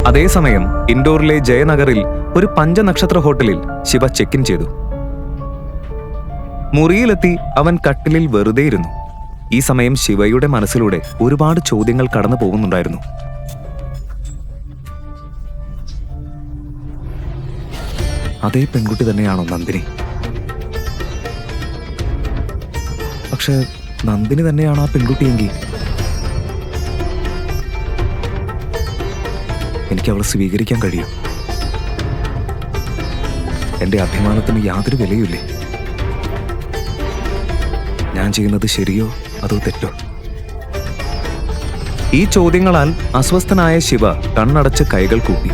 അതേസമയം ഇൻഡോറിലെ ജയനഗറിൽ ഒരു പഞ്ചനക്ഷത്ര ഹോട്ടലിൽ ശിവ ചെക്ക് ഇൻ ചെയ്തു. മുറിയിലെത്തി അവൻ കട്ടിലിൽ വെറുതെയിരുന്നു. ഈ സമയം ശിവയുടെ മനസ്സിലൂടെ ഒരുപാട് ചോദ്യങ്ങൾ കടന്നു പോകുന്നുണ്ടായിരുന്നു. അതേ പെൺകുട്ടി തന്നെയാണോ നന്ദിനി? പക്ഷെ നന്ദിനി തന്നെയാണോ ആ പെൺകുട്ടിയെങ്കിൽ എനിക്ക് അവളെ സ്വീകരിക്കാൻ കഴിയും. എന്റെ അഭിമാനത്തിന് യാതൊരു വിലയുമില്ലേ? ഞാൻ ചെയ്യുന്നത് ശരിയോ അതോ തെറ്റോ? ഈ ചോദ്യങ്ങളാൽ അസ്വസ്ഥനായ ശിവ കണ്ണടച്ച് കൈകൾ കൂപ്പി.